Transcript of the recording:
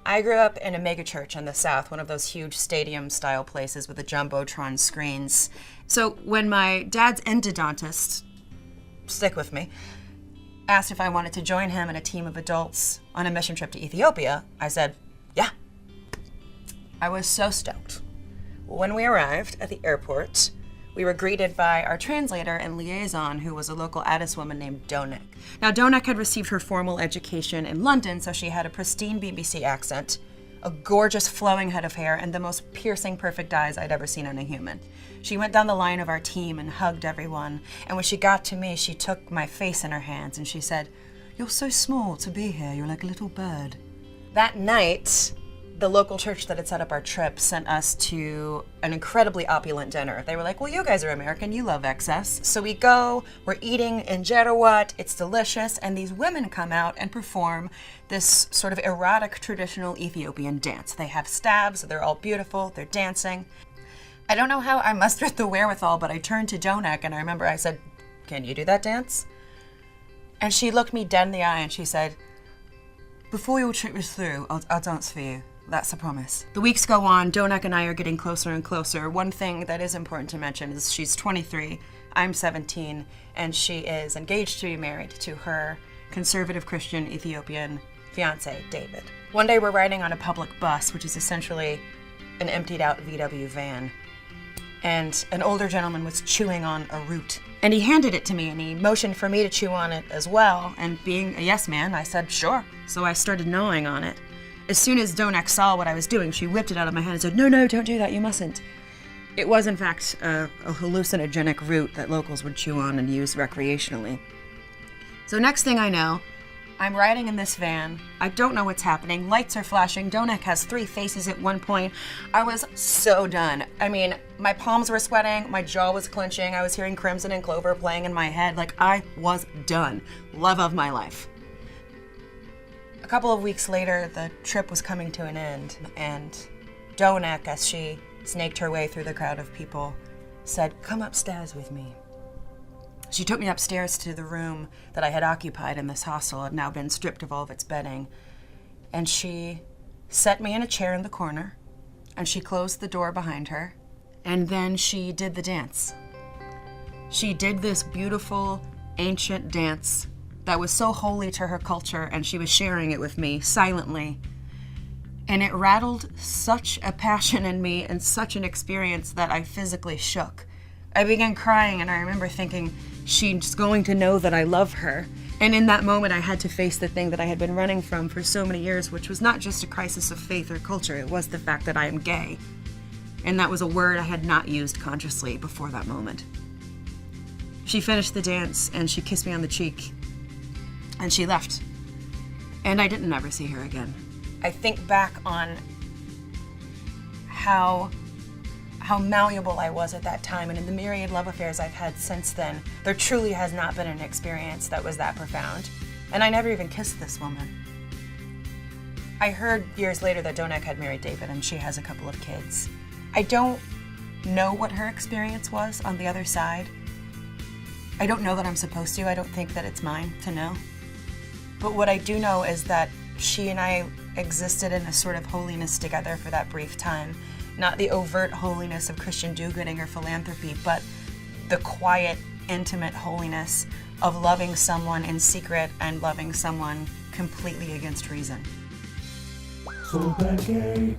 I grew up in a megachurch in the South, one of those huge stadium-style places with the jumbotron screens. So when my dad's endodontist, stick with me, asked if I wanted to join him and a team of adults on a mission trip to Ethiopia, I said, yeah. I was so stoked. When we arrived at the airport, we were greeted by our translator and liaison, who was a local Addis woman named Donek. Now, Donek had received her formal education in London, so she had a pristine BBC accent, a gorgeous flowing head of hair, and the most piercing perfect eyes I'd ever seen on a human. She went down the line of our team and hugged everyone, and when she got to me, she took my face in her hands and she said, "You're so small to be here, you're like a little bird." That night, the local church that had set up our trip sent us to an incredibly opulent dinner. They were like, well, you guys are American, you love excess. So we go, we're eating injera, it's delicious, and these women come out and perform this sort of erotic traditional Ethiopian dance. They have stabs, they're all beautiful, they're dancing. I don't know how I mustered the wherewithal, but I turned to Donek and I remember I said, "Can you do that dance?" And she looked me dead in the eye and she said, "Before your trip is through, I'll dance for you. That's a promise." The weeks go on, Donek and I are getting closer and closer. One thing that is important to mention is she's 23, I'm 17, and she is engaged to be married to her conservative Christian Ethiopian fiance, David. One day we're riding on a public bus, which is essentially an emptied out VW van, and an older gentleman was chewing on a root. And he handed it to me and he motioned for me to chew on it as well, and being a yes man, I said sure. So I started gnawing on it. As soon as Donek saw what I was doing, she whipped it out of my hand and said, no, don't do that, you mustn't. It was, in fact, a hallucinogenic root that locals would chew on and use recreationally. So next thing I know, I'm riding in this van. I don't know what's happening. Lights are flashing. Donek has 3 faces at one point. I was so done. I mean, my palms were sweating. My jaw was clenching. I was hearing Crimson and Clover playing in my head. Like, I was done. Love of my life. A couple of weeks later, the trip was coming to an end, and Donek, as she snaked her way through the crowd of people, said, "Come upstairs with me." She took me upstairs to the room that I had occupied in this hostel. It had now been stripped of all of its bedding. And she set me in a chair in the corner, and she closed the door behind her, and then she did the dance. She did this beautiful, ancient dance that was so holy to her culture, and she was sharing it with me silently. And it rattled such a passion in me and such an experience that I physically shook. I began crying, and I remember thinking, she's going to know that I love her. And in that moment, I had to face the thing that I had been running from for so many years, which was not just a crisis of faith or culture, it was the fact that I am gay. And that was a word I had not used consciously before that moment. She finished the dance, and she kissed me on the cheek, and she left. And I didn't ever see her again. I think back on how malleable I was at that time, and in the myriad love affairs I've had since then, there truly has not been an experience that was that profound. And I never even kissed this woman. I heard years later that Donek had married David, and she has a couple of kids. I don't know what her experience was on the other side. I don't know that I'm supposed to. I don't think that it's mine to know. But what I do know is that she and I existed in a sort of holiness together for that brief time. Not the overt holiness of Christian do-gooding or philanthropy, but the quiet, intimate holiness of loving someone in secret and loving someone completely against reason. So pancake.